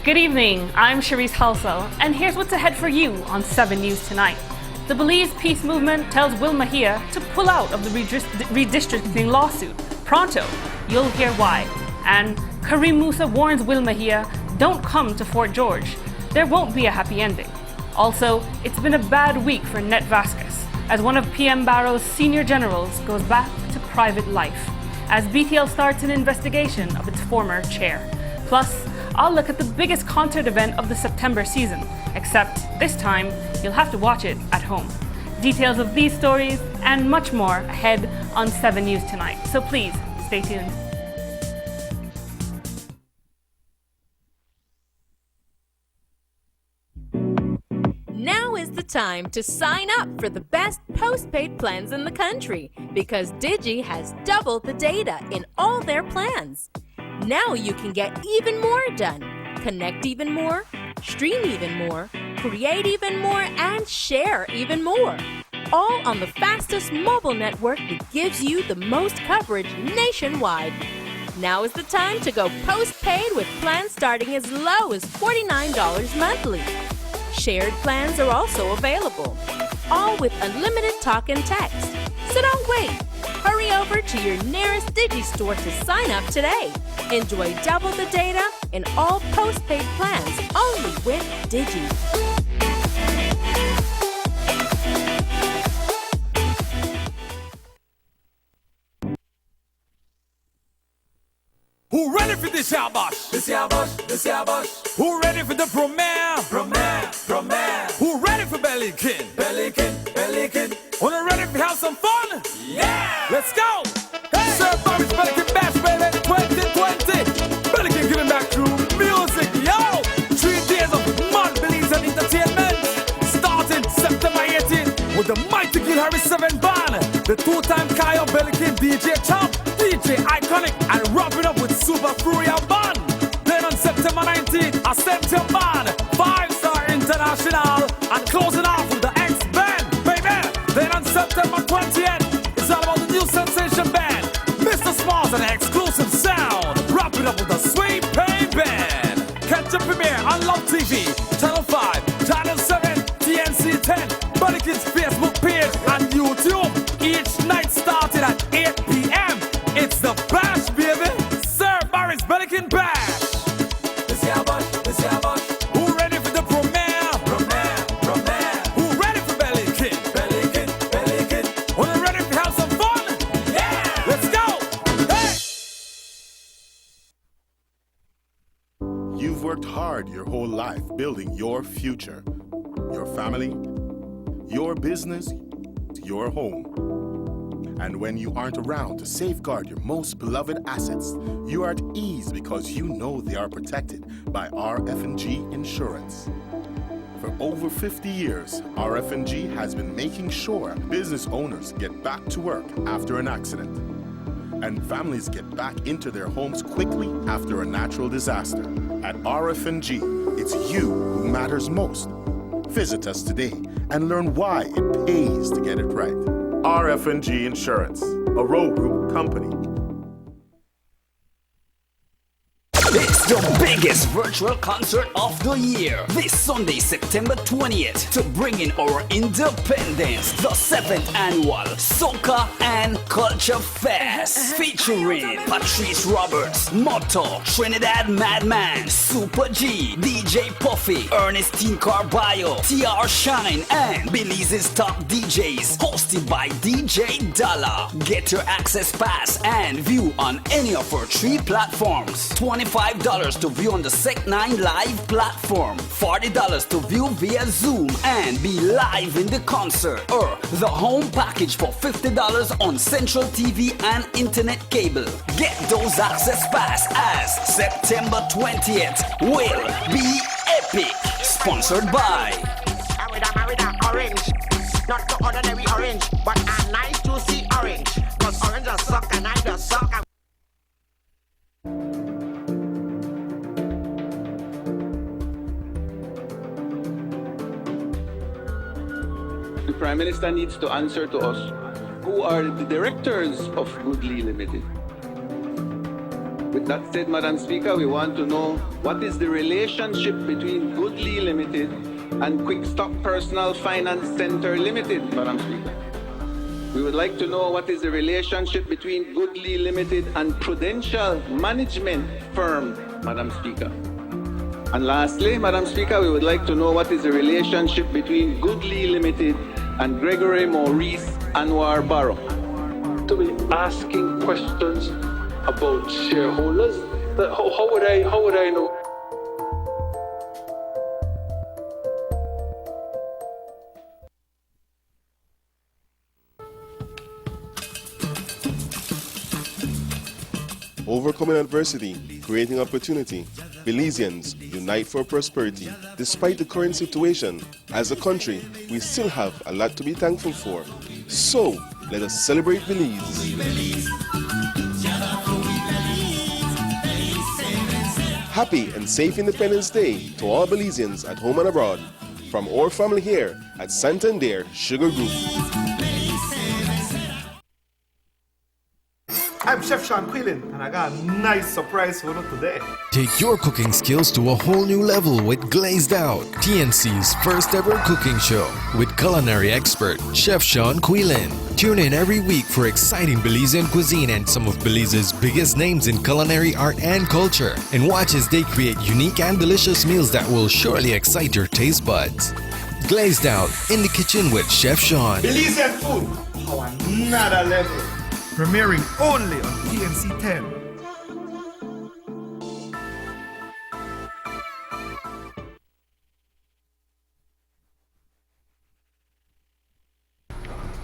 Good evening, I'm Charisse Halsell, and here's what's ahead for you on 7 News Tonight. The Belize Peace Movement tells Will Mejia to pull out of the redistricting lawsuit. Pronto, you'll hear why. And Karim Musa warns Will Mejia, don't come to Fort George. There won't be a happy ending. Also, it's been a bad week for Net Vasquez, as one of PM Barrow's senior generals goes back to private life, as BTL starts an investigation of its former chair. Plus, I'll look at the biggest concert event of the September season, except this time, you'll have to watch it at home. Details of these stories and much more ahead on 7 News Tonight, so please stay tuned. Now is the time to sign up for the best postpaid plans in the country because Digi has doubled the data in all their plans. Now you can get even more done, connect even more, stream even more, create even more, and share even more. All on the fastest mobile network that gives you the most coverage nationwide. Now is the time to go postpaid with plans starting as low as $49 monthly. Shared plans are also available, all with unlimited talk and text. So don't wait. Hurry over to your nearest Digi store to sign up today. Enjoy double the data in all postpaid plans only with Digi. Who ready for this yabash? This yabash, this yabash. Who ready for the premiere? Premiere. Who ready for Bellykin? Bellykin. Wanna ready to have some fun? Yeah! Let's go! Hey! Sir Bobby's Bellykin Bash, baby, 2020. Bellykin giving back through music, yo! 3 days of mad Belize and entertainment. Starting September 18th with the mighty Gil Harris 7 band. The 2-time Kyle Bellykin DJ Chop, DJ Iconic, and wrapping up with Super Furia band. Then on September 19th, a September band, 5-star international, and closing off with the X-Band, baby. Then on September 20th, it's all about the new sensation band, Mr. Smalls and exclusive sound. Wrapping up with the Sweet Pay Band. Catch the premiere on Love TV, Channel 5, Channel 7, TNC 10, Bellykin's Facebook page, and YouTube. Each night starting at 8 p.m. It's the Bash, baby. Sir Barry's Bellykin Bash. This yabash. Who ready for the premiere? Premiere. Who ready for Bellykin? Bellykin. Wanna ready to have some fun? Yeah. Let's go. Hey. You've worked hard your whole life building your future, your family, your business, your home. And when you aren't around to safeguard your most beloved assets, you are at ease because you know they are protected by RF&G Insurance. For over 50 years, RF&G has been making sure business owners get back to work after an accident, and families get back into their homes quickly after a natural disaster. At RF&G, it's you who matters most. Visit us today and learn why it pays to get it right. RF&G Insurance, a Road Group company. It's the biggest virtual concert of the year. This Sunday, September 20th, to bring in our independence, the 7th annual Soca and Culture Fest, featuring Patrice Roberts, Motto, Trinidad Madman, Super G, DJ Puffy, Ernestine Carballo, TR Shine, and Belize's top DJs, hosted by DJ Dalla. Get your access pass and view on any of our 3 platforms. $25 to view on the Sec9 Live platform, $40 to view via Zoom and be live in the concert, or the home package for $50 on Central TV and internet cable. Get those access pass as September 20th will be epic. Sponsored by Orange. Not the ordinary orange, but a nice juicy orange. Cause orange does suck and I does suck. The Prime Minister needs to answer to us who are the directors of Goodly Limited. With that said, Madam Speaker, we want to know what is the relationship between Goodly Limited and Quick Stop Personal Finance Center Limited, Madam Speaker. We would like to know what is the relationship between Goodly Limited and Prudential Management Firm, Madam Speaker. And lastly, Madam Speaker, we would like to know what is the relationship between Goodly Limited and Gregory Maurice Anwar Barrow. To be asking questions about shareholders, how would I know? Overcoming adversity, creating opportunity. Belizeans unite for prosperity. Despite the current situation, as a country, we still have a lot to be thankful for. So, let us celebrate Belize. Happy and safe Independence Day to all Belizeans at home and abroad. From our family here at Santander Sugar Group. I'm Chef Sean Quillen, and I got a nice surprise for you today. Take your cooking skills to a whole new level with Glazed Out, TNC's first ever cooking show with culinary expert Chef Sean Quillen. Tune in every week for exciting Belizean cuisine and some of Belize's biggest names in culinary art and culture, and watch as they create unique and delicious meals that will surely excite your taste buds. Glazed Out in the kitchen with Chef Sean. Belizean food, how another level. Premiering only on TNC 10.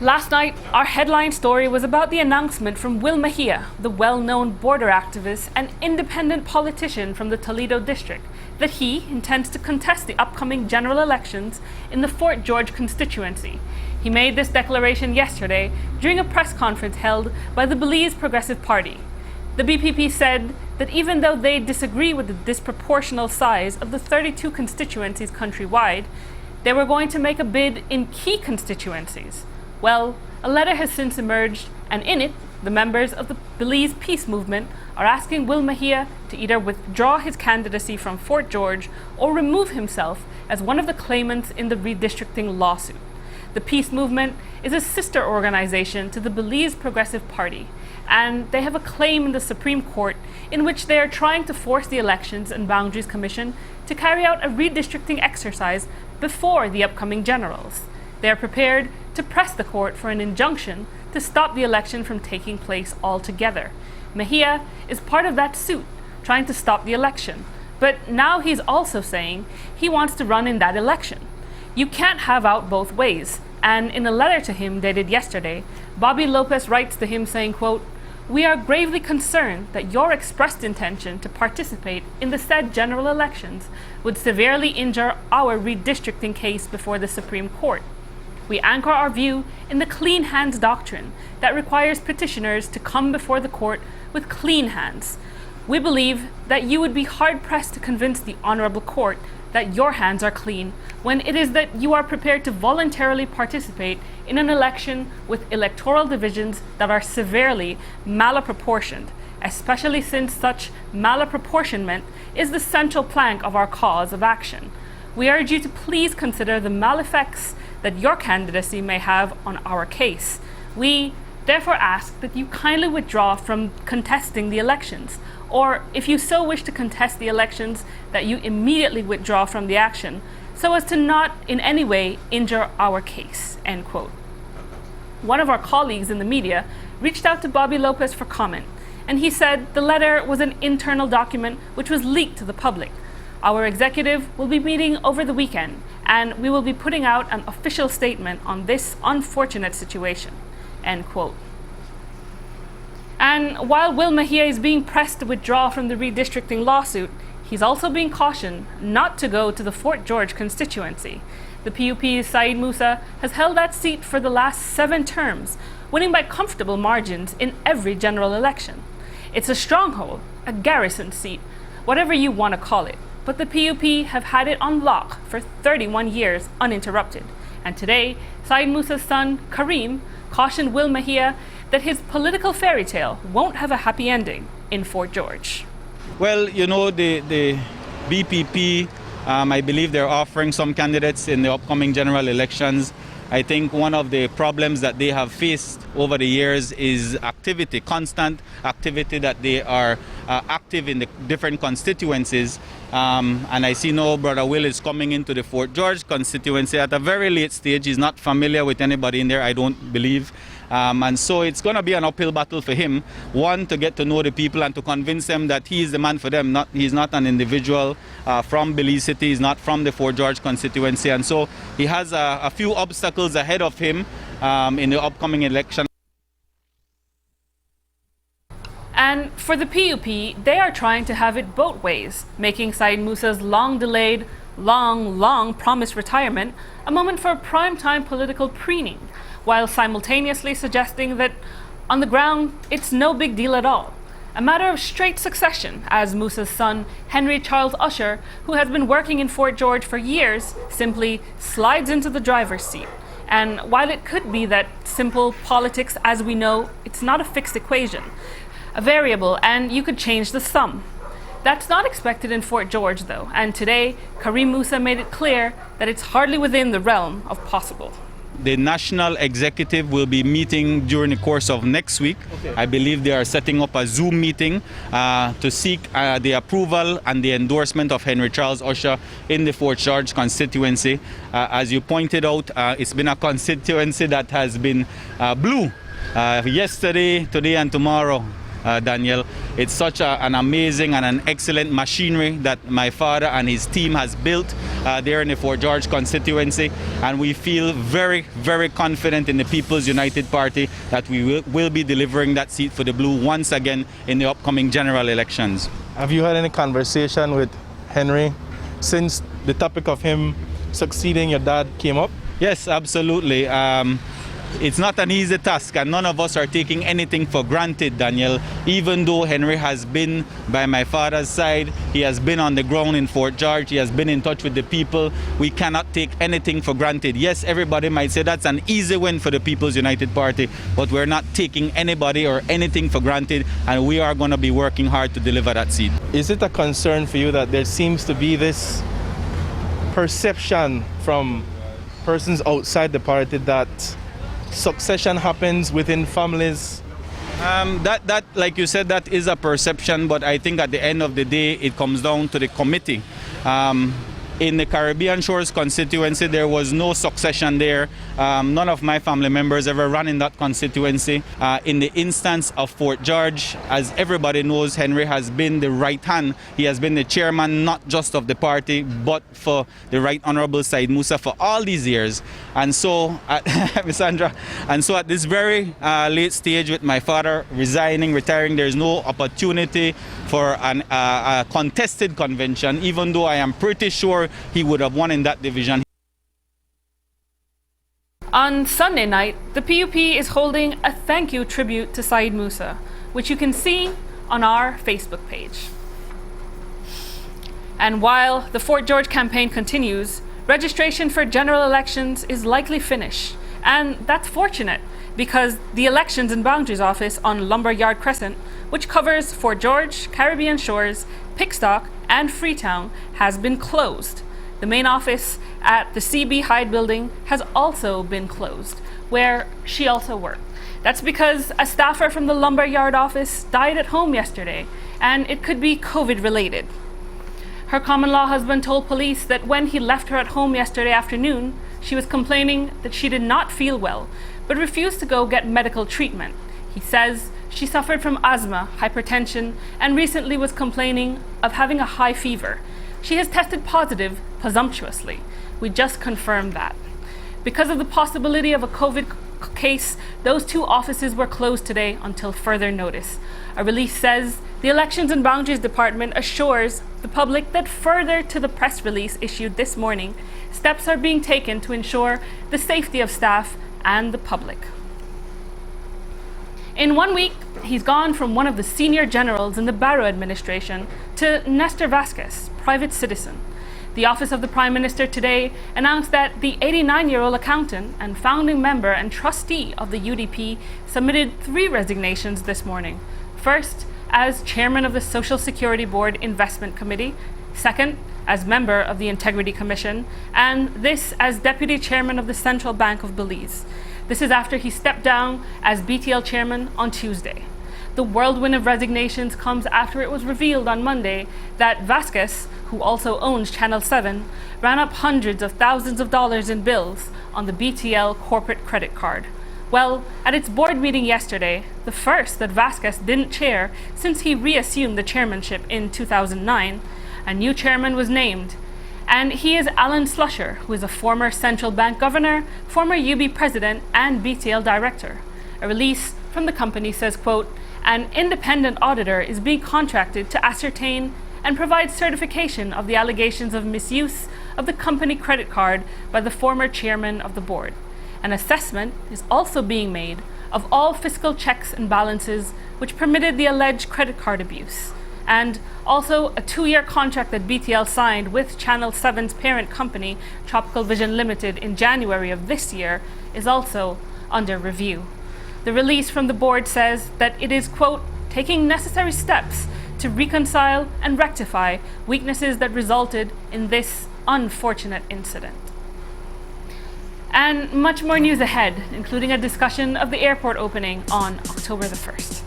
Last night, our headline story was about the announcement from Will Mejia, the well-known border activist and independent politician from the Toledo district, that he intends to contest the upcoming general elections in the Fort George constituency. He made this declaration yesterday during a press conference held by the Belize Progressive Party. The BPP said that even though they disagree with the disproportional size of the 32 constituencies countrywide, they were going to make a bid in key constituencies. Well, a letter has since emerged, and in it, the members of the Belize Peace Movement are asking Will Mejia to either withdraw his candidacy from Fort George or remove himself as one of the claimants in the redistricting lawsuit. The Peace Movement is a sister organization to the Belize Progressive Party, and they have a claim in the Supreme Court in which they are trying to force the Elections and Boundaries Commission to carry out a redistricting exercise before the upcoming generals. They are prepared to press the court for an injunction to stop the election from taking place altogether. Mejia is part of that suit, trying to stop the election, but now he's also saying he wants to run in that election. You can't have out both ways, and in a letter to him dated yesterday, Bobby Lopez writes to him saying, quote, "We are gravely concerned that your expressed intention to participate in the said general elections would severely injure our redistricting case before the Supreme Court. We anchor our view in the clean hands doctrine that requires petitioners to come before the court with clean hands. We believe that you would be hard-pressed to convince the Honorable Court that your hands are clean when it is that you are prepared to voluntarily participate in an election with electoral divisions that are severely malaproportioned, especially since such malaproportionment is the central plank of our cause of action. We urge you to please consider the maleffects that your candidacy may have on our case. We therefore ask that you kindly withdraw from contesting the elections, or if you so wish to contest the elections, that you immediately withdraw from the action so as to not in any way injure our case," end quote. One of our colleagues in the media reached out to Bobby Lopez for comment, and he said the letter was an internal document which was leaked to the public. Our executive will be meeting over the weekend, and we will be putting out an official statement on this unfortunate situation, end quote. And while Will Mejia is being pressed to withdraw from the redistricting lawsuit, he's also being cautioned not to go to the Fort George constituency. The PUP's Said Musa has held that seat for the last 7 terms, winning by comfortable margins in every general election. It's a stronghold, a garrison seat, whatever you want to call it, but the PUP have had it on lock for 31 years uninterrupted. And today, Said Musa's son, Kareem, cautioned Will Mejia that his political fairy tale won't have a happy ending. in Fort George. Well, you know, the BPP, I believe they're offering some candidates in the upcoming general elections. I think one of the problems that they have faced over the years is activity, constant activity, that they are active in the different constituencies. And I see now Brother Will is coming into the Fort George constituency at a very late stage. He's not familiar with anybody in there, I don't believe. And so it's going to be an uphill battle for him. One, to get to know the people and to convince them that he is the man for them. He's not an individual from Belize City. He's not from the Fort George constituency. And so he has a few obstacles ahead of him in the upcoming election. And for the PUP, they are trying to have it both ways, making Said Musa's long-delayed, long promised retirement a moment for prime-time political preening, while simultaneously suggesting that on the ground, it's no big deal at all. A matter of straight succession, as Musa's son, Henry Charles Usher, who has been working in Fort George for years, simply slides into the driver's seat. And while it could be that simple politics, as we know, it's not a fixed equation, a variable, and you could change the sum. That's not expected in Fort George, though, and today, Karim Musa made it clear that it's hardly within the realm of possible. The national executive will be meeting during the course of next week. Okay. I believe they are setting up a Zoom meeting to seek the approval and the endorsement of Henry Charles Usher in the Fort George constituency. As you pointed out, it's been a constituency that has been blue yesterday, today and tomorrow. Daniel, it's such an amazing and an excellent machinery that my father and his team has built there in the Fort George constituency, and we feel very, very confident in the People's United Party that we will be delivering that seat for the Blue once again in the upcoming general elections. Have you had any conversation with Henry since the topic of him succeeding your dad came up? Yes, absolutely. It's not an easy task, and none of us are taking anything for granted, Daniel. Even though Henry has been by my father's side, he has been on the ground in Fort George, he has been in touch with the people, we cannot take anything for granted. Yes, everybody might say that's an easy win for the People's United Party, but we're not taking anybody or anything for granted, and we are going to be working hard to deliver that seat. Is it a concern for you that there seems to be this perception from persons outside the party that succession happens within families? That, like you said, that is a perception, but I think at the end of the day, it comes down to the committee. In the Caribbean Shores constituency, there was no succession there. None of my family members ever ran in that constituency. In the instance of Fort George, as everybody knows, Henry has been the right hand. He has been the chairman, not just of the party, but for the Right Honorable Said Musa for all these years. And so, Ms. Sandra, and so at this very late stage with my father retiring, there's no opportunity for a contested convention, even though I am pretty sure he would have won in that division. On Sunday night, the PUP is holding a thank you tribute to Said Musa, which you can see on our Facebook page. And while the Fort George campaign continues, registration for general elections is likely finished. And that's fortunate, because the Elections and Boundaries Office on Lumberyard Crescent, which covers Fort George, Caribbean Shores, Pickstock, and Freetown, has been closed. The main office at the CB Hyde building has also been closed, where she also worked. That's because a staffer from the Lumberyard office died at home yesterday, and it could be COVID related. Her common-law husband told police that when he left her at home yesterday afternoon, she was complaining that she did not feel well, but refused to go get medical treatment. He says she suffered from asthma, hypertension, and recently was complaining of having a high fever. She has tested positive presumptuously. We just confirmed that. Because of the possibility of a COVID case, those two offices were closed today until further notice. A release says the Elections and Boundaries Department assures the public that further to the press release issued this morning, steps are being taken to ensure the safety of staff and the public. In 1 week, he's gone from one of the senior generals in the Barrow administration to Nestor Vasquez, private citizen. The Office of the Prime Minister today announced that the 89-year-old accountant and founding member and trustee of the UDP submitted 3 resignations this morning. First, as chairman of the Social Security Board Investment Committee, second as member of the Integrity Commission, and this as deputy chairman of the Central Bank of Belize. This is after he stepped down as BTL chairman on Tuesday. The whirlwind of resignations comes after it was revealed on Monday that Vasquez, who also owns Channel 7, ran up hundreds of thousands of dollars in bills on the BTL corporate credit card. Well, at its board meeting yesterday, the first that Vasquez didn't chair since he reassumed the chairmanship in 2009, a new chairman was named. And he is Alan Slusher, who is a former central bank governor, former UB president, and BTL director. A release from the company says, quote, "An independent auditor is being contracted to ascertain and provide certification of the allegations of misuse of the company credit card by the former chairman of the board. An assessment is also being made of all fiscal checks and balances which permitted the alleged credit card abuse. And also a 2-year contract that BTL signed with Channel 7's parent company, Tropical Vision Limited, in January of this year is also under review." The release from the board says that it is, quote, "taking necessary steps to reconcile and rectify weaknesses that resulted in this unfortunate incident." And much more news ahead, including a discussion of the airport opening on October the 1st.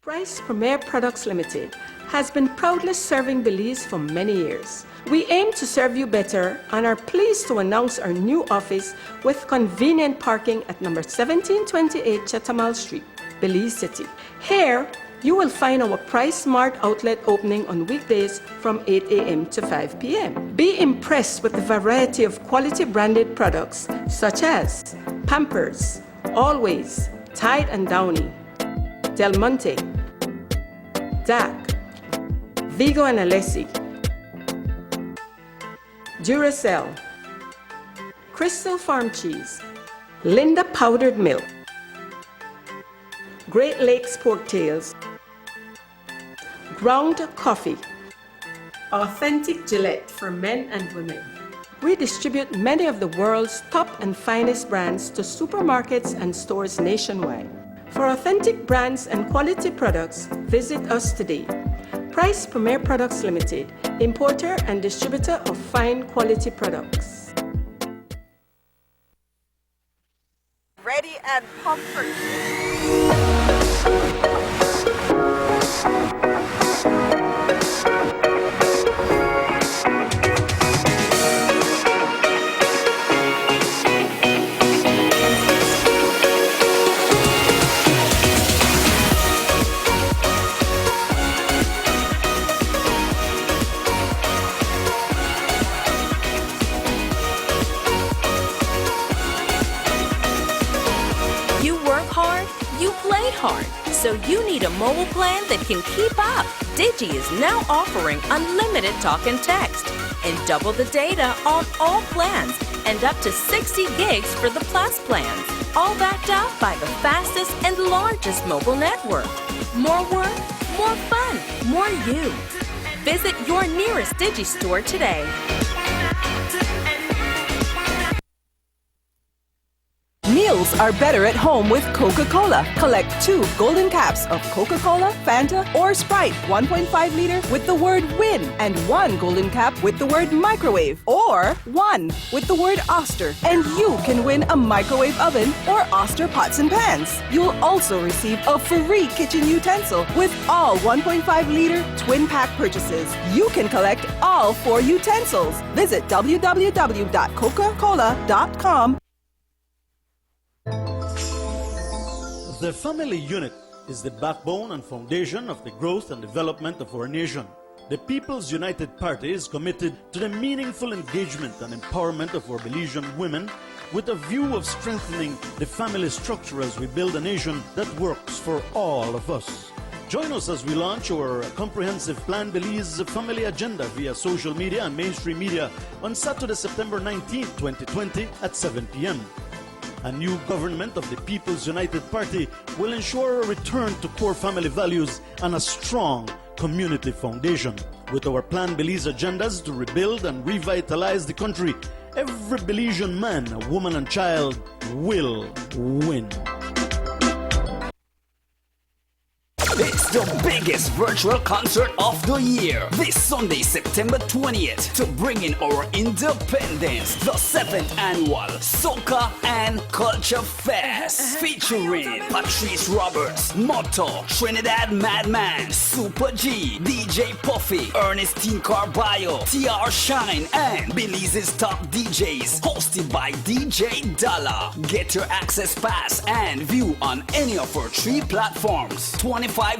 Price Premier Products Limited has been proudly serving Belize for many years. We aim to serve you better and are pleased to announce our new office with convenient parking at number 1728 Chatamal Street, Belize City. Here, you will find our Price Smart outlet opening on weekdays from 8 a.m. to 5 p.m. Be impressed with the variety of quality branded products such as Pampers, Always, Tide and Downy, Del Monte, DAC, Vigo and Alessi, Duracell, Crystal Farm Cheese, Linda Powdered Milk, Great Lakes Pork Tails, Ground Coffee, Authentic Gillette for men and women. We distribute many of the world's top and finest brands to supermarkets and stores nationwide. For authentic brands and quality products, visit us today. Price Premier Products Limited, importer and distributor of fine quality products. Ready and comfort. Hard. So you need a mobile plan that can keep up. Digi is now offering unlimited talk and text and double the data on all plans and up to 60 gigs for the Plus plans. All backed up by the fastest and largest mobile network. More work, more fun, more you. Visit your nearest Digi store today. Meals are better at home with Coca-Cola. Collect 2 golden caps of Coca-Cola, Fanta, or Sprite 1.5 liter with the word WIN and 1 golden cap with the word microwave or 1 with the word Oster. And you can win a microwave oven or Oster pots and pans. You'll also receive a free kitchen utensil with all 1.5 liter twin pack purchases. You can collect all 4 utensils. Visit www.coca-cola.com. The family unit is the backbone and foundation of the growth and development of our nation. The People's United Party is committed to the meaningful engagement and empowerment of our Belizean women with a view of strengthening the family structure as we build a nation that works for all of us. Join us as we launch our comprehensive Plan Belize family agenda via social media and mainstream media on Saturday, September 19, 2020 at 7 p.m. A new government of the People's United Party will ensure a return to core family values and a strong community foundation. With our Plan Belize agendas to rebuild and revitalize the country every Belizean man, woman, and child will win. It's the biggest virtual concert of the year. This Sunday, September 20th, to bring in our independence, the 7th annual Soca and Culture Fest, featuring Patrice Roberts, Motto, Trinidad Madman, Super G, DJ Puffy, Ernestine Carballo, TR Shine, and Belize's top DJs, hosted by DJ Dalla. Get your access pass and view on any of our 3 platforms. $25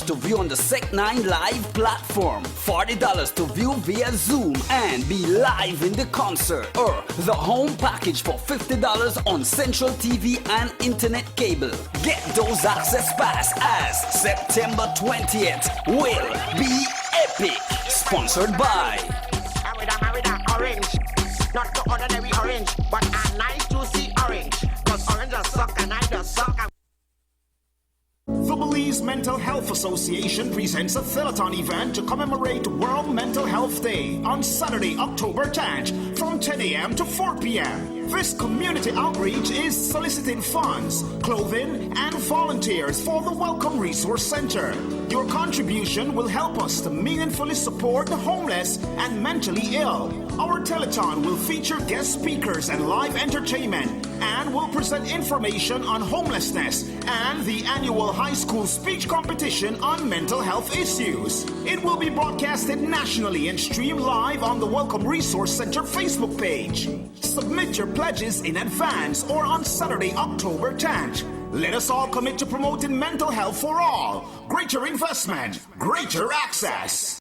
to view on the Sec9 Live platform, $40 to view via Zoom and be live in the concert, or the home package for $50 on Central TV and internet cable. Get those access pass as September 20th will be epic. Sponsored by Orange, not the ordinary orange, but a nice juicy orange. Cause orange does suck and I just suck. The Belize Mental Health Association presents a Philathon event to commemorate World Mental Health Day on Saturday, October 10th from 10 a.m. to 4 p.m. This community outreach is soliciting funds, clothing, and volunteers for the Welcome Resource Center. Your contribution will help us to meaningfully support the homeless and mentally ill. Our telethon will feature guest speakers and live entertainment, and will present information on homelessness and the annual high school speech competition on mental health issues. It will be broadcasted nationally and streamed live on the Welcome Resource Center Facebook page. Submit your pledges in advance or on Saturday, October 10th. Let us all commit to promoting mental health for all. Greater investment, greater access.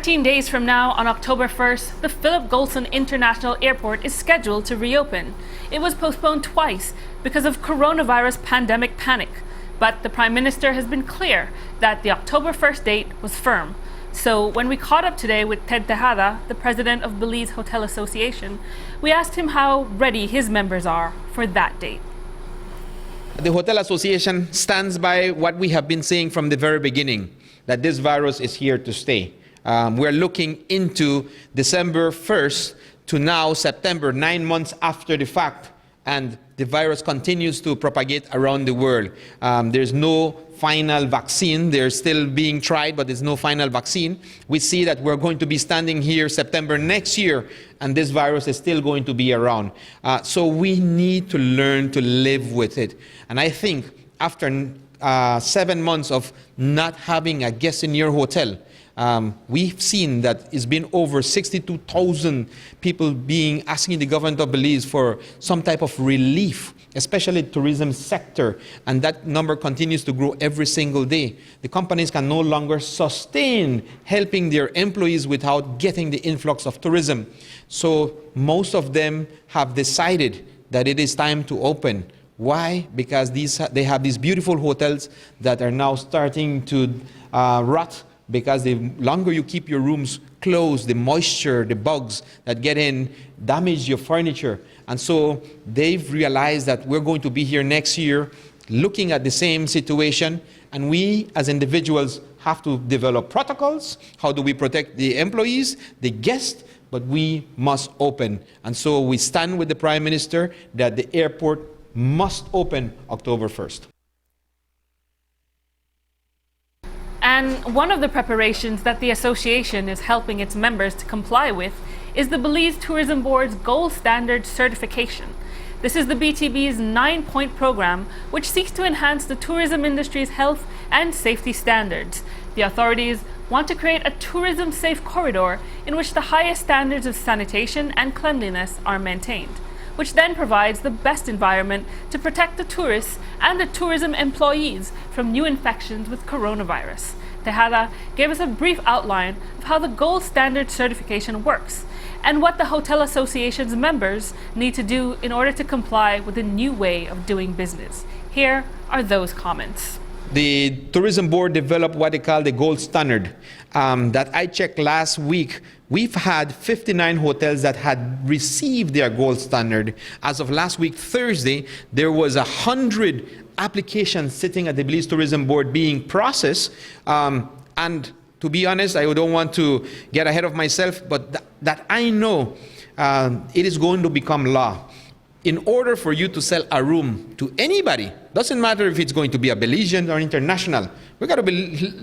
Days from now, on October 1st, the Philip Goldson International Airport is scheduled to reopen. It was postponed twice because of coronavirus pandemic panic, but the Prime Minister has been clear that the October 1st date was firm. So when we caught up today with Ted Tejada, the president of Belize Hotel Association, we asked him how ready his members are for that date. The Hotel Association stands by what we have been saying from the very beginning, that this virus is here to stay. We're looking into December 1st to now September, 9 months after the fact, and the virus continues to propagate around the world. There's no final vaccine. They're still being tried, but there's no final vaccine. We see that we're going to be standing here September next year, and this virus is still going to be around. So we need to learn to live with it. And I think after 7 months of not having a guest in your hotel, we've seen that it's been over 62,000 people asking the government of Belize for some type of relief, especially the tourism sector, and that number continues to grow every single day. The companies can no longer sustain helping their employees without getting the influx of tourism. So most of them have decided that it is time to open. Why? Because they have these beautiful hotels that are now starting to rot, because the longer you keep your rooms closed, the moisture, the bugs that get in damage your furniture. And so they've realized that we're going to be here next year looking at the same situation, and we as individuals have to develop protocols. How do we protect the employees, the guests? But we must open. And so we stand with the Prime Minister that the airport must open October 1st. And one of the preparations that the association is helping its members to comply with is the Belize Tourism Board's Gold Standard certification. This is the BTB's 9-point program, which seeks to enhance the tourism industry's health and safety standards. The authorities want to create a tourism-safe corridor in which the highest standards of sanitation and cleanliness are maintained, which then provides the best environment to protect the tourists and the tourism employees from new infections with coronavirus. Tejada gave us a brief outline of how the gold standard certification works and what the Hotel Association's members need to do in order to comply with the new way of doing business. Here are those comments. The Tourism Board developed what they call the gold standard. That I checked last week, we've had 59 hotels that had received their gold standard. As of last week, Thursday, there was 100 applications sitting at the Belize Tourism Board being processed. And to be honest, I don't want to get ahead of myself, but that I know it is going to become law. In order for you to sell a room to anybody, doesn't matter if it's going to be a Belizean or international, we've got to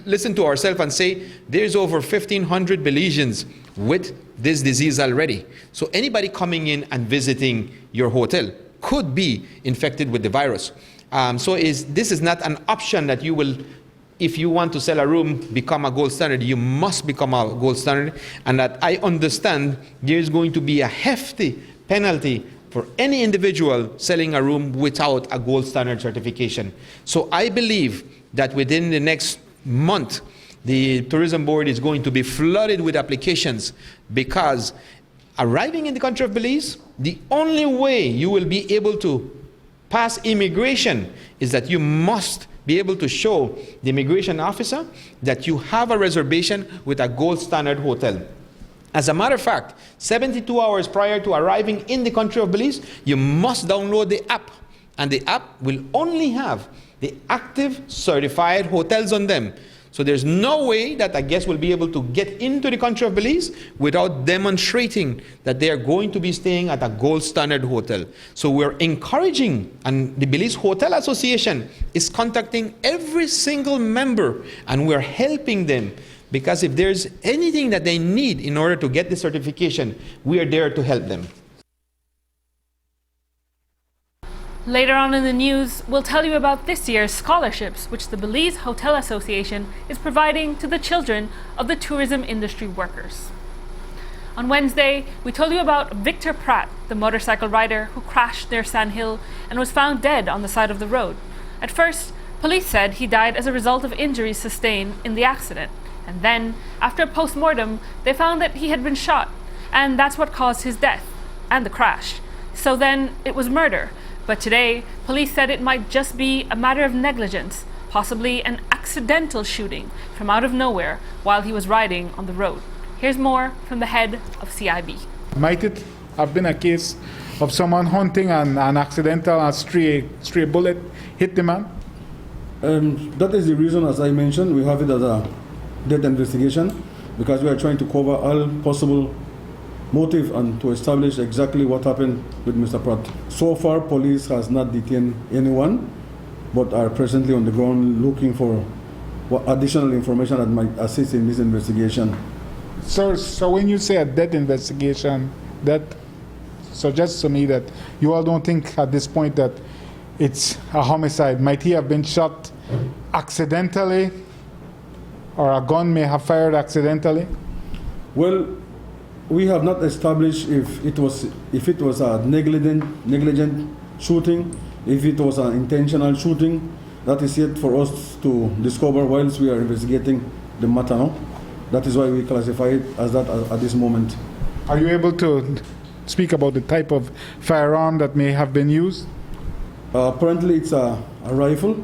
listen to ourselves and say there's over 1,500 Belizeans with this disease already. So anybody coming in and visiting your hotel could be infected with the virus. This is not an option that you will, if you want to sell a room, become a gold standard. You must become a gold standard. And that I understand there's going to be a hefty penalty for any individual selling a room without a gold standard certification. So I believe that within the next month, the Tourism Board is going to be flooded with applications, because arriving in the country of Belize, the only way you will be able to pass immigration is that you must be able to show the immigration officer that you have a reservation with a gold standard hotel. As a matter of fact, 72 hours prior to arriving in the country of Belize, you must download the app. And the app will only have the active certified hotels on them. So there's no way that a guest will be able to get into the country of Belize without demonstrating that they are going to be staying at a gold standard hotel. So we're encouraging, and the Belize Hotel Association is contacting every single member, and we're helping them. Because if there's anything that they need in order to get the certification, we are there to help them. Later on in the news, we'll tell you about this year's scholarships, which the Belize Hotel Association is providing to the children of the tourism industry workers. On Wednesday, we told you about Victor Pratt, the motorcycle rider who crashed near Sand Hill and was found dead on the side of the road. At first, police said he died as a result of injuries sustained in the accident. And then, after a post-mortem, they found that he had been shot, and that's what caused his death and the crash. So then, it was murder. But today, police said it might just be a matter of negligence, possibly an accidental shooting from out of nowhere while he was riding on the road. Here's more from the head of CIB. Might it have been a case of someone hunting and an accidental stray bullet hit the man? That is the reason, as I mentioned, we have it as a death investigation, because we are trying to cover all possible motive and to establish exactly what happened with Mr. Pratt. So far, police has not detained anyone, but are presently on the ground looking for additional information that might assist in this investigation. So when you say a death investigation, that suggests to me that you all don't think at this point that it's a homicide. Might he have been shot accidentally, or a gun may have fired accidentally? Well, we have not established if it was a negligent shooting, if it was an intentional shooting. That is yet for us to discover whilst we are investigating the matter now. That is why we classify it as that at this moment. Are you able to speak about the type of firearm that may have been used? Apparently it's a rifle.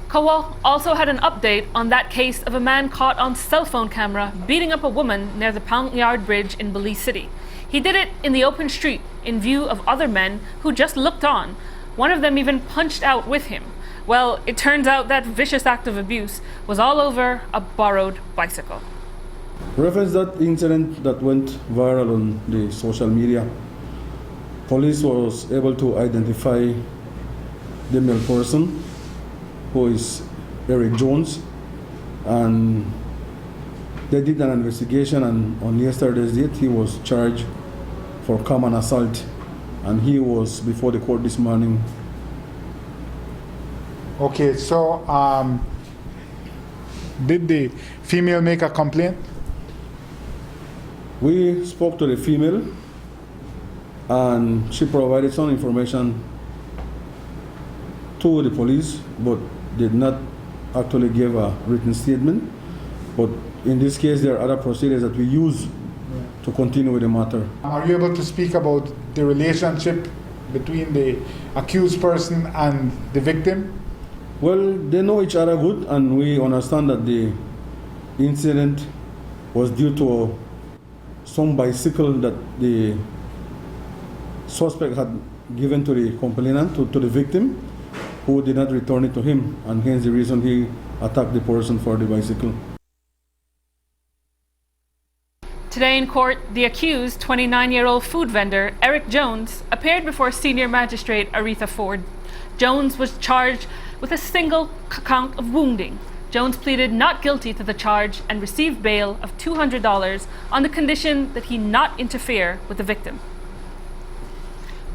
Kawa also had an update on that case of a man caught on cell phone camera beating up a woman near the Pound Yard Bridge in Belize City. He did it in the open street in view of other men who just looked on. One of them even punched out with him. Well, it turns out that vicious act of abuse was all over a borrowed bicycle. Reference that incident that went viral on the social media, police was able to identify the male person, who is Eric Jones, and they did an investigation, and on yesterday's date he was charged for common assault, and he was before the court this morning. Okay, so did the female make a complaint? We spoke to the female, and she provided some information to the police, but did not actually give a written statement. But in this case, there are other procedures that we use to continue with the matter. Are you able to speak about the relationship between the accused person and the victim? Well, they know each other good, and we understand that the incident was due to some bicycle that the suspect had given to the complainant, to the victim, who did not return it to him, and hence the reason he attacked the person for the bicycle. Today in court, the accused, 29-year-old food vendor Eric Jones, appeared before senior magistrate Aretha Ford. Jones was charged with a single count of wounding. Jones pleaded not guilty to the charge and received bail of $200 on the condition that he not interfere with the victim.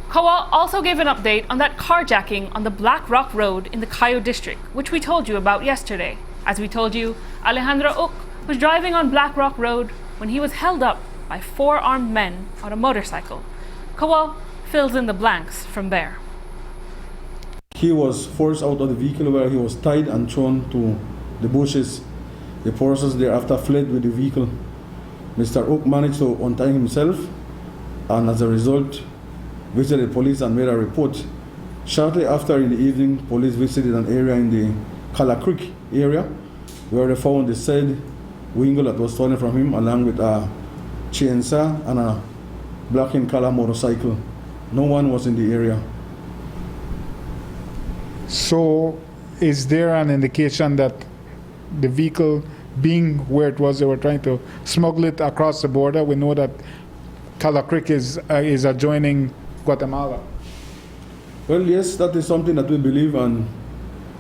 COA also gave an update on that carjacking on the Black Rock Road in the Cayo district, which we told you about yesterday. As we told you, Alejandro Uc was driving on Black Rock Road when he was held up by 4 armed men on a motorcycle. COA fills in the blanks from there. He was forced out of the vehicle where he was tied and thrown to the bushes. The persons thereafter fled with the vehicle. Mr. Uc managed to untie himself, and as a result, visited police and made a report. Shortly after, in the evening, police visited an area in the Cala Creek area where they found the said Wingle that was stolen from him, along with a chainsaw and a black and color motorcycle. No one was in the area. So is there an indication that the vehicle being where it was, they were trying to smuggle it across the border? We know that Cala Creek is adjoining Guatemala. Well, yes, that is something that we believe, and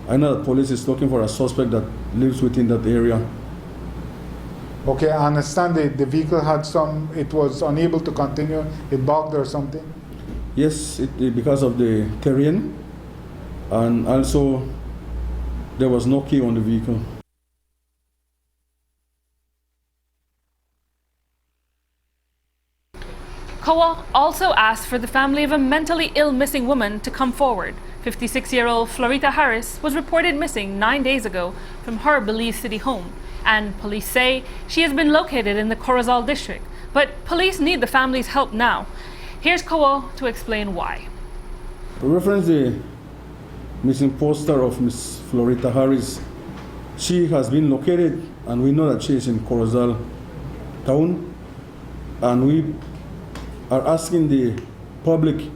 I know that police is looking for a suspect that lives within that area. Okay, I understand the vehicle had it was unable to continue, it bugged or something? Yes, because of the terrain, and also there was no key on the vehicle. COA also asked for the family of a mentally ill missing woman to come forward. 56-year-old Florita Harris was reported missing 9 days ago from her Belize City home, and police say she has been located in the Corozal district. But police need the family's help now. Here's COA to explain why. To reference the missing poster of Miss Florita Harris, she has been located, and we know that she is in Corozal town, and we are asking the public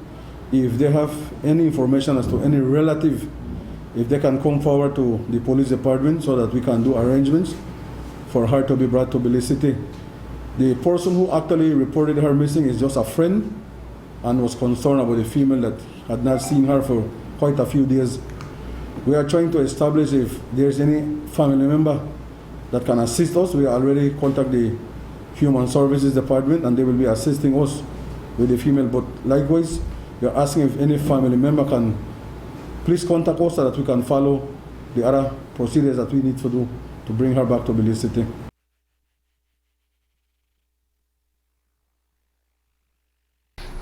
if they have any information as to any relative, if they can come forward to the police department so that we can do arrangements for her to be brought to Belize City. The person who actually reported her missing is just a friend and was concerned about the female that had not seen her for quite a few days. We are trying to establish if there's any family member that can assist us. We already contacted the Human Services Department, and they will be assisting us with the female. But likewise, we are asking if any family member can please contact us so that we can follow the other procedures that we need to do to bring her back to Belize City.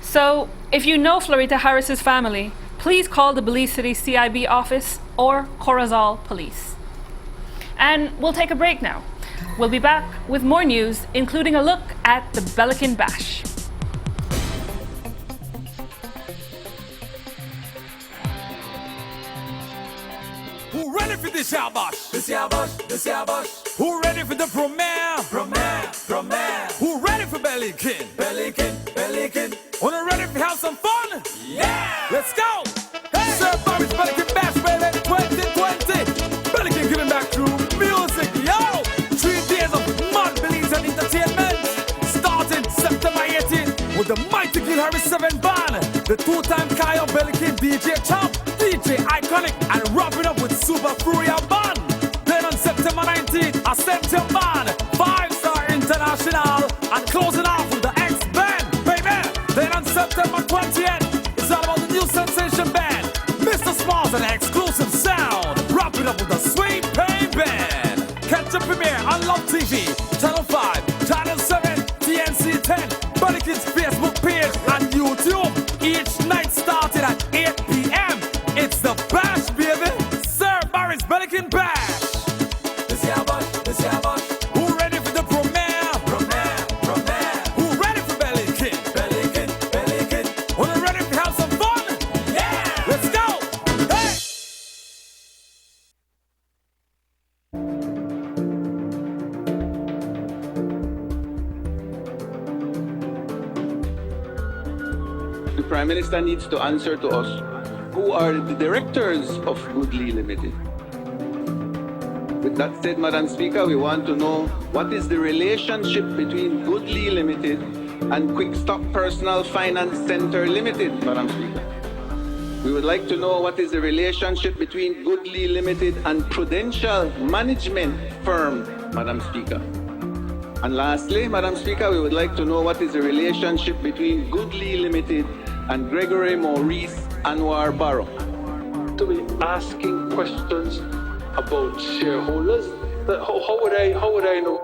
So, if you know Florita Harris's family, please call the Belize City CIB office or Corozal Police. And we'll take a break now. We'll be back with more news, including a look at the Belikin Bash. Who ready for this year bash? This year bash, this year bash. Who ready for the premiere? Premiere, premiere. Who ready for Belikin? Belikin, Belikin. Wanna ready to have some fun? Yeah! Let's go! Hey! Sir Bobby's Belikin Bash, baby, 2020. Belikin giving back to music, yo! 3 days of mad Belize and entertainment. Starting September 18th with the mighty Gil Harris 7 band. The 2-time Cayo Belikin DJ Chop, DJ Iconic, and wrapping up with Super Furia Band. Then on September 19th, Ascension Band, 5-star International, and closing off with the X-Band, baby. Then 20th, it's all about the new sensation band, Mr. Smalls and exclusive sound. Wrap it up with the Sweet Pain Band. Catch the premiere on Love TV, Channel 5, Channel 7, TNC 10, Bellykin's Facebook page and YouTube. Each night starting at 8 p.m. It's the Bash, baby. Sir Barry's Bellykin Bash. This year bash, this year bash. Who ready for the premiere? Premiere. Who ready for Bellykin? Bellykin. Wanna ready to have some fun? Yeah. Let's go. Hey. The Prime Minister needs to answer to us who are the directors of Goodly Limited. With that said, Madam Speaker, we want to know what is the relationship between Goodly Limited and Quick Stop Personal Finance Center Limited, Madam Speaker. We would like to know what is the relationship between Goodly Limited and Prudential Management Firm, Madam Speaker. And lastly, Madam Speaker, we would like to know what is the relationship between Goodly Limited and Gregory Maurice Anwar Barrow. To be asking questions about shareholders, how would I know?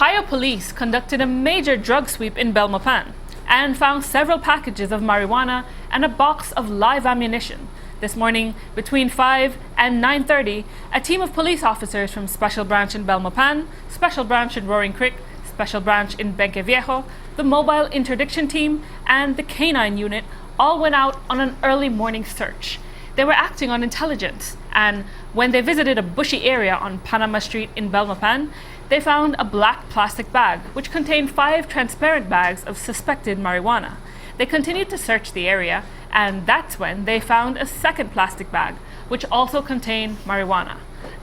Cayo police conducted a major drug sweep in Belmopan and found several packages of marijuana and a box of live ammunition. This morning, between 5 and 9:30, a team of police officers from Special Branch in Belmopan, Special Branch in Roaring Creek, Special Branch in Benque Viejo, the Mobile Interdiction Team, and the Canine Unit all went out on an early morning search. They were acting on intelligence, and when they visited a bushy area on Panama Street in Belmopan, they found a black plastic bag which contained 5 transparent bags of suspected marijuana. They continued to search the area, and that's when they found a second plastic bag which also contained marijuana.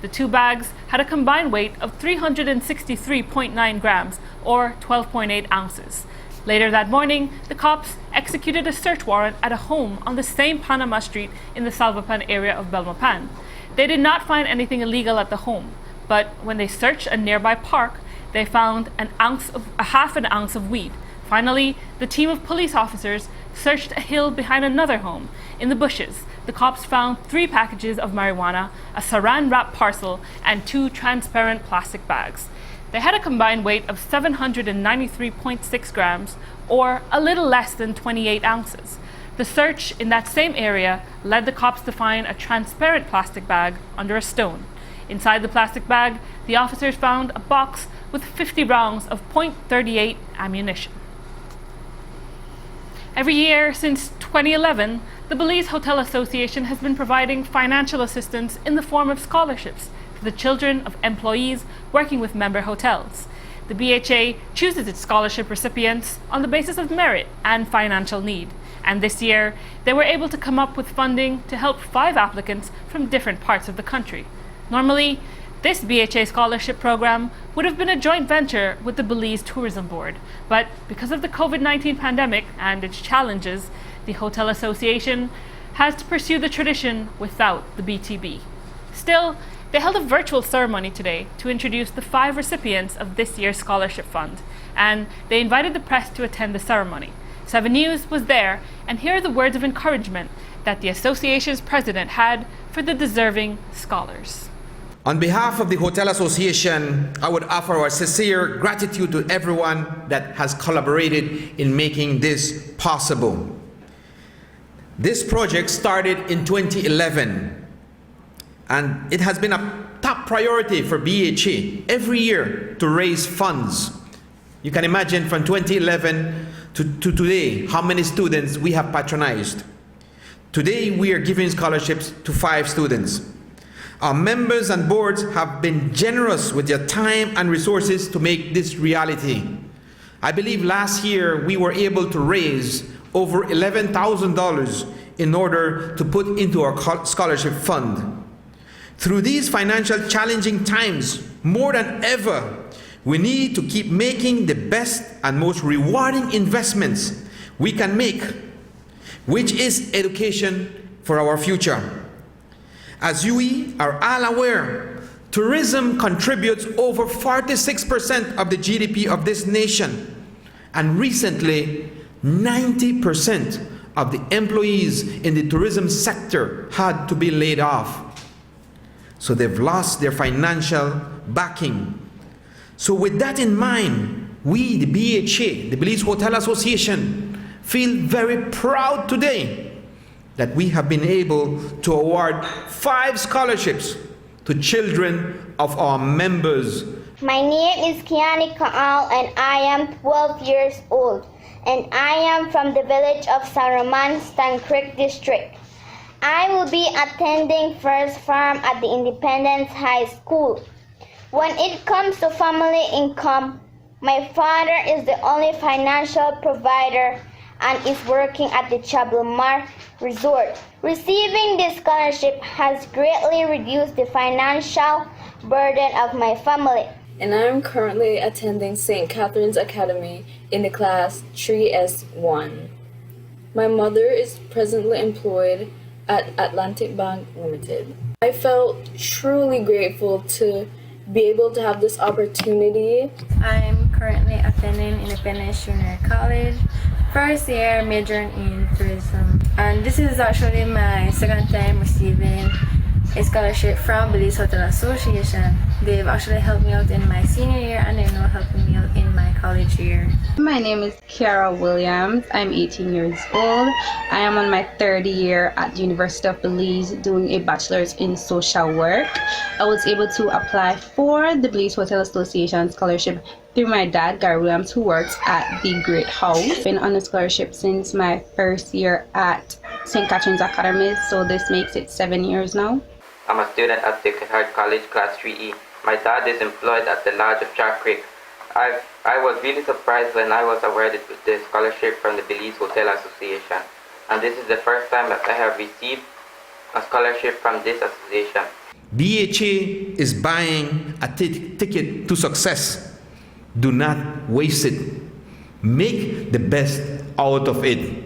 The 2 bags had a combined weight of 363.9 grams or 12.8 ounces. Later that morning, the cops executed a search warrant at a home on the same Panama Street in the Salvapan area of Belmopan. They did not find anything illegal at the home, but when they searched a nearby park, they found a half an ounce of weed. Finally, the team of police officers searched a hill behind another home. In the bushes, the cops found 3 packages of marijuana, a saran wrap parcel, and 2 transparent plastic bags. They had a combined weight of 793.6 grams, or a little less than 28 ounces. The search in that same area led the cops to find a transparent plastic bag under a stone. Inside the plastic bag, the officers found a box with 50 rounds of .38 ammunition. Every year since 2011, the Belize Hotel Association has been providing financial assistance in the form of scholarships to the children of employees working with member hotels. The BHA chooses its scholarship recipients on the basis of merit and financial need. And this year, they were able to come up with funding to help 5 applicants from different parts of the country. Normally, this BHA scholarship program would have been a joint venture with the Belize Tourism Board, but because of the COVID-19 pandemic and its challenges, the Hotel Association has to pursue the tradition without the BTB. Still, they held a virtual ceremony today to introduce the 5 recipients of this year's scholarship fund, and they invited the press to attend the ceremony. 7 News was there, and here are the words of encouragement that the association's president had for the deserving scholars. On behalf of the Hotel Association, I would offer our sincere gratitude to everyone that has collaborated in making this possible. This project started in 2011, and it has been a top priority for BHA every year to raise funds. You can imagine from 2011 to today how many students we have patronized. Today we are giving scholarships to 5 students. Our members and boards have been generous with their time and resources to make this reality. I believe last year we were able to raise over $11,000 in order to put into our scholarship fund. Through these financial challenging times, more than ever, we need to keep making the best and most rewarding investments we can make, which is education for our future. As you are all aware, tourism contributes over 46% of the GDP of this nation, and recently 90% of the employees in the tourism sector had to be laid off. So they've lost their financial backing. So with that in mind, we, the BHA, the Belize Hotel Association, feel very proud today that we have been able to award 5 scholarships to children of our members. My name is Kiani Kaal and I am 12 years old, and I am from the village of Saraman, Stan Creek District. I will be attending First Farm at the Independence High School. When it comes to family income, my father is the only financial provider and is working at the Chablomar Resort. Receiving this scholarship has greatly reduced the financial burden of my family. And I am currently attending St. Catherine's Academy in the class 3S1. My mother is presently employed at Atlantic Bank Limited. I felt truly grateful to be able to have this opportunity. I'm currently attending Independence Junior College, first year majoring in tourism. And this is actually my second time receiving a scholarship from Belize Hotel Association. They've actually helped me out in my senior year and they're now helping me out in my college year. My name is Kiara Williams. I'm 18 years old. I am on my third year at the University of Belize doing a bachelor's in social work. I was able to apply for the Belize Hotel Association scholarship through my dad, Gary Williams, who works at the Great House. Been on a scholarship since my first year at St. Catherine's Academy, so this makes it 7 years now. I'm a student at Sacred Heart College, Class 3E. My dad is employed at the Lodge of Shark Creek. I was really surprised when I was awarded with the scholarship from the Belize Hotel Association. And this is the first time that I have received a scholarship from this association. BHA is buying a ticket to success. Do not waste it. Make the best out of it.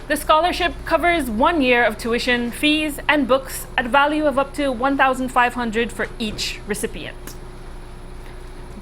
The scholarship covers 1 year of tuition, fees, and books at a value of up to $1,500 for each recipient.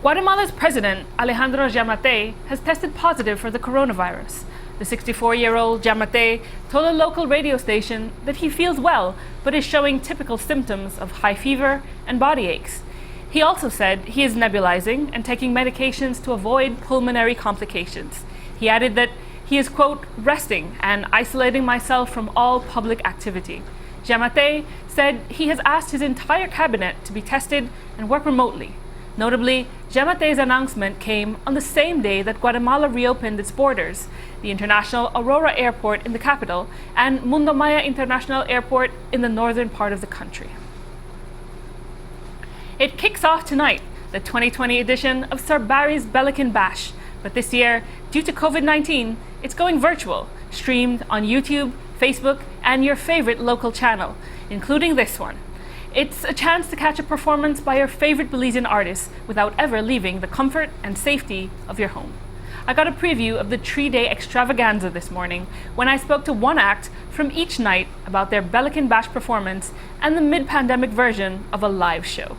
Guatemala's president, Alejandro Giammattei, has tested positive for the coronavirus. The 64-year-old Giammattei told a local radio station that he feels well, but is showing typical symptoms of high fever and body aches. He also said he is nebulizing and taking medications to avoid pulmonary complications. He added that he is, quote, resting and isolating myself from all public activity. Giammattei said he has asked his entire cabinet to be tested and work remotely. Notably, Giammattei's announcement came on the same day that Guatemala reopened its borders, the International Aurora Airport in the capital and Mundo Maya International Airport in the northern part of the country. It kicks off tonight, the 2020 edition of Sir Barry's Belican Bash, but this year, due to COVID-19, it's going virtual, streamed on YouTube, Facebook, and your favorite local channel, including this one. It's a chance to catch a performance by your favorite Belizean artist without ever leaving the comfort and safety of your home. I got a preview of the 3-day extravaganza this morning when I spoke to one act from each night about their Belican Bash performance and the mid-pandemic version of a live show.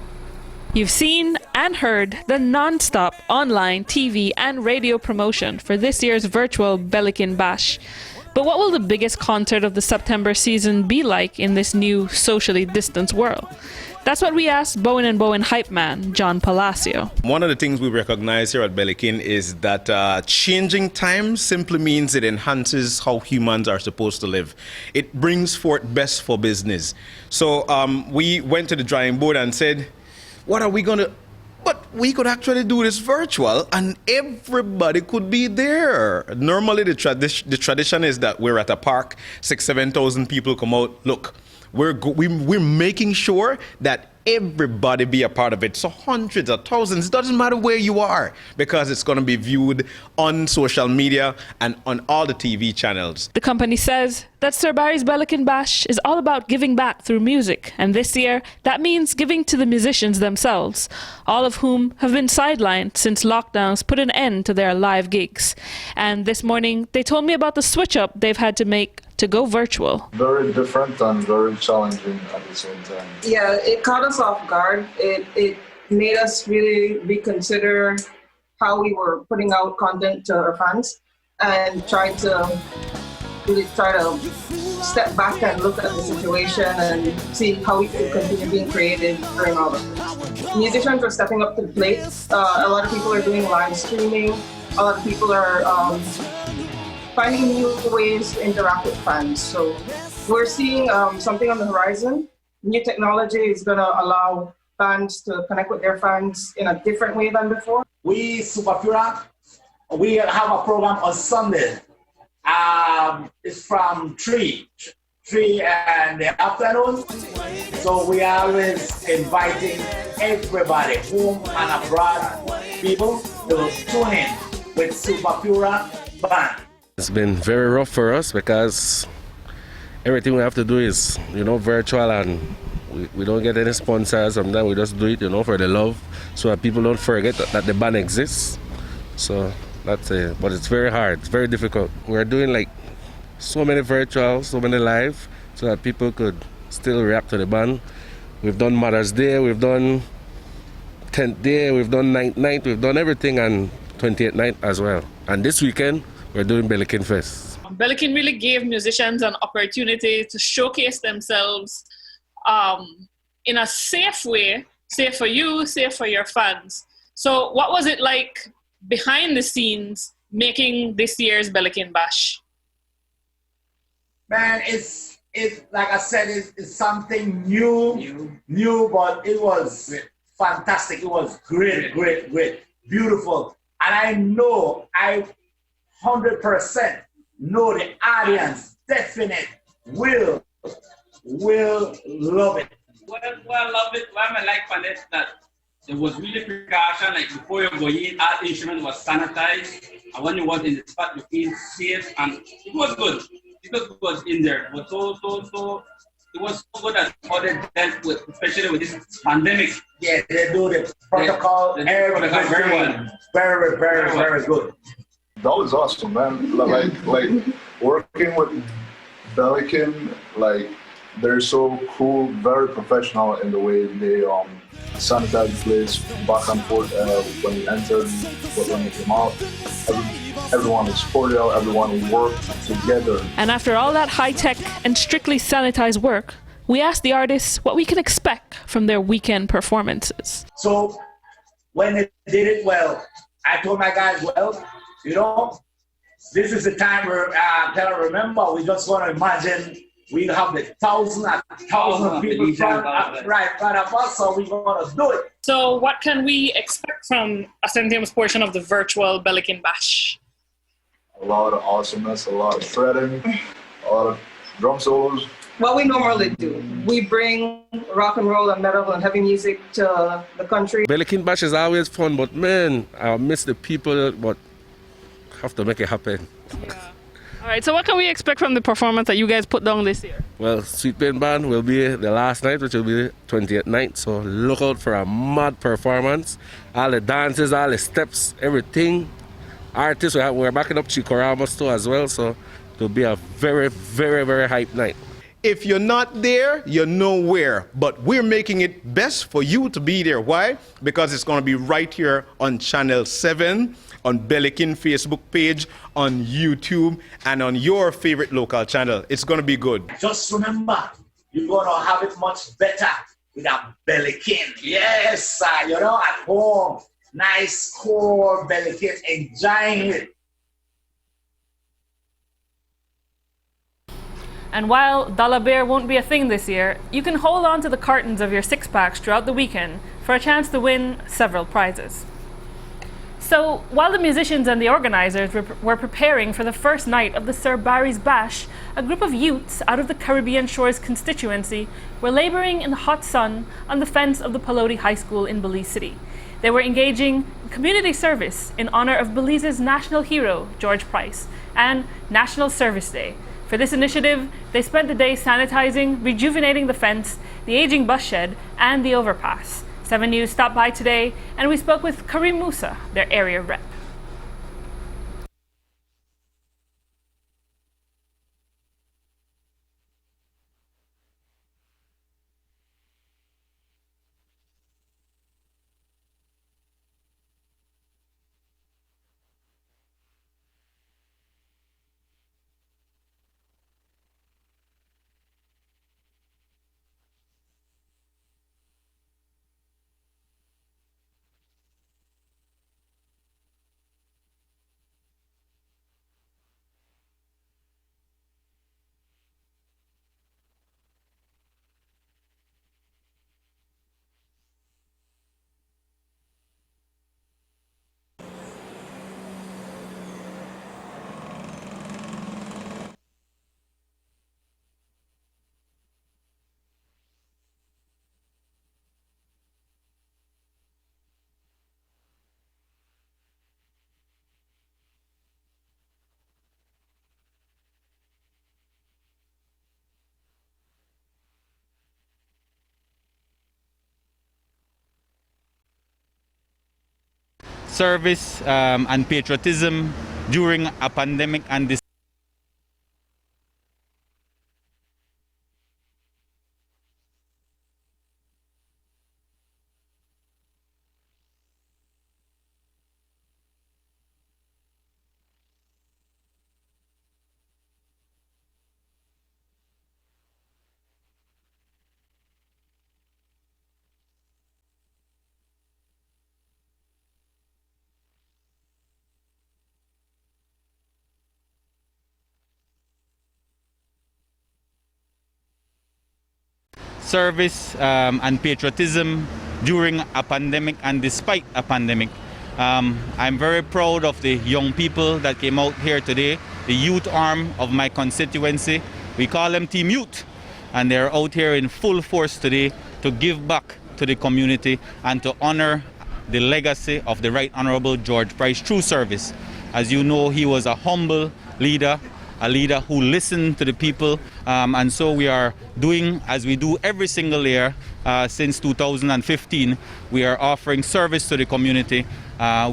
You've seen and heard the non-stop online TV and radio promotion for this year's virtual Belican Bash. But what will the biggest concert of the September season be like in this new socially distanced world? That's what we asked Bowen & Bowen hype man, John Palacio. One of the things we recognize here at Belican is that changing times simply means it enhances how humans are supposed to live. It brings forth best for business. So we went to the drawing board and said, what are we going to... But we could actually do this virtual and everybody could be there. Normally the tradition is that we're at a park, 6,000-7,000 people come out. Look, we're making sure that everybody be a part of it. So hundreds of thousands, it doesn't matter where you are, because it's going to be viewed on social media and on all the TV channels. The company says that Sir Barry's Belican Bash is all about giving back through music. And this year, that means giving to the musicians themselves, all of whom have been sidelined since lockdowns put an end to their live gigs. And this morning, they told me about the switch up they've had to make to go virtual. Very different and very challenging at the same time. Yeah, it caught us off guard. It made us really reconsider how we were putting out content to our fans and try to step back and look at the situation and see how we could continue being creative during all of this. Musicians are stepping up to the plate. A lot of people are doing live streaming. A lot of people are finding new ways to interact with fans. So we're seeing something on the horizon. New technology is going to allow fans to connect with their fans in a different way than before. We, Super Pura, we have a program on Sunday. It's from 3 in the afternoon. So we are always inviting everybody, home and abroad, people to tune in with Super Pura Band. It's been very rough for us because everything we have to do is, virtual, and we don't get any sponsors. Sometimes we just do it, for the love, so that people don't forget that the band exists. So that's it. But it's very hard. It's very difficult. We're doing so many virtual, so many live, so that people could still react to the band. We've done Mother's Day, we've done 10th Day, we've done 9th night, we've done everything, and 28th night as well. And this weekend, we're doing Belican Fest. Belikin really gave musicians an opportunity to showcase themselves in a safe way, safe for you, safe for your fans. So what was it like behind the scenes making this year's Belikin Bash? Man, it's like I said, it's something new, but it was fantastic. It was great, beautiful. And I know, I 100% know the audience definitely will love it. What I love it, what I like for it, that there was really precaution, like before you go in, all instrument was sanitized, and when you was in the spot, you feel safe, and it was good. It was in there, but so it was so good that how they dealt with, especially with this pandemic. Yeah, they do the protocol, everything very well. Very good. That was awesome, man. Like working with Belikin, like they're so cool, very professional in the way they sanitize the place back and forth when you entered, when you came out. Everyone is cordial, everyone worked together. And after all that high-tech and strictly sanitized work, we asked the artists what we can expect from their weekend performances. So when they did it well, I told my guys, well, you know, this is the time where remember, we just want to imagine we have the thousand people in front of us, so we're going to do it. So what can we expect from Ascentium's portion of the virtual Belikin Bash? A lot of awesomeness, a lot of shredding, a lot of drum solos. What we normally do, we bring rock and roll and metal and heavy music to the country. Belikin Bash is always fun, but man, I miss the people, but have to make it happen. Yeah. All right, so what can we expect from the performance that you guys put down this year? Well, Sweet Pain Band will be the last night, which will be the 20th night, so look out for a mad performance. All the dances, all the steps, everything. Artists, we're backing up Chikoramos too as well, so it will be a very hype night. If you're not there, you're nowhere. But we're making it best for you to be there. Why? Because it's going to be right here on Channel 7, on Belikin Facebook page, on YouTube, and on your favorite local channel. It's going to be good. Just remember, you're going to have it much better with a Belikin. Yes, you know, at home. Nice core Belikin, enjoying it. And while Dollar Bear won't be a thing this year, you can hold on to the cartons of your six-packs throughout the weekend for a chance to win several prizes. So, while the musicians and the organizers were preparing for the first night of the Sir Barry's Bash, a group of youths out of the Caribbean Shores constituency were laboring in the hot sun on the fence of the Pelody High School in Belize City. They were engaging in community service in honor of Belize's national hero, George Price, and National Service Day. For this initiative, they spent the day sanitizing, rejuvenating the fence, the aging bus shed, and the overpass. 7 News stopped by today, and we spoke with Karim Musa, their area rep. Service and patriotism during a pandemic and this. service and patriotism during a pandemic and despite a pandemic. I'm very proud of the young people that came out here today, the youth arm of my constituency. We call them Team Youth, and they're out here in full force today to give back to the community and to honor the legacy of the Right Honorable George Price through service. As you know, he was a humble leader, a leader who listened to the people, and so we are doing, as we do every single year since 2015, we are offering service to the community.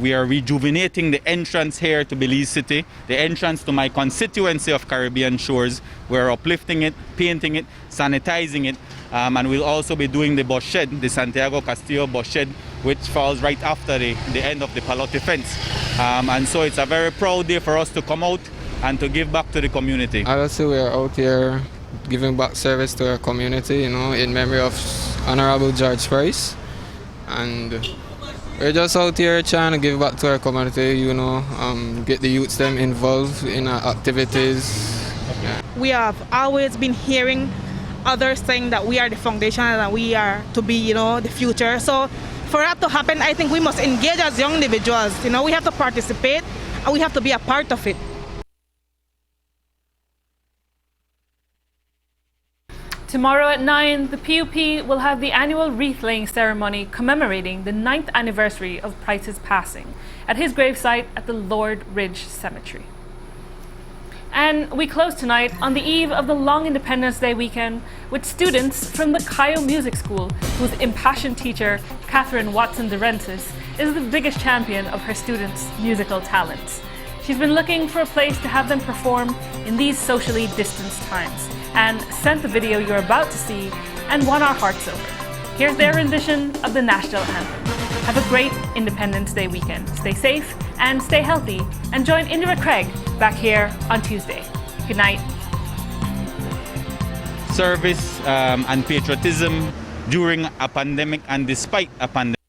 We are rejuvenating the entrance here to Belize City, the entrance to my constituency of Caribbean Shores. We're uplifting it, painting it, sanitizing it, and we'll also be doing the bus shed, the Santiago Castillo bus shed, which falls right after the end of the Palote fence. And so it's a very proud day for us to come out and to give back to the community. Also, we are out here giving back service to our community, in memory of Honorable George Price. And we're just out here trying to give back to our community, get the youths them involved in our activities. Yeah. We have always been hearing others saying that we are the foundation and that we are to be, the future. So for that to happen, I think we must engage as young individuals. We have to participate and we have to be a part of it. Tomorrow at 9, the PUP will have the annual wreath-laying ceremony commemorating the 9th anniversary of Price's passing at his gravesite at the Lord Ridge Cemetery. And we close tonight on the eve of the long Independence Day weekend with students from the Cayo Music School, whose impassioned teacher, Catherine Watson DeRentis, is the biggest champion of her students' musical talents. She's been looking for a place to have them perform in these socially distanced times, and sent the video you're about to see and won our hearts over. Here's their rendition of the national anthem. Have a great Independence Day weekend. Stay safe and stay healthy, and join Indira Craig back here on Tuesday. Good night. Service and patriotism during a pandemic and despite a pandemic.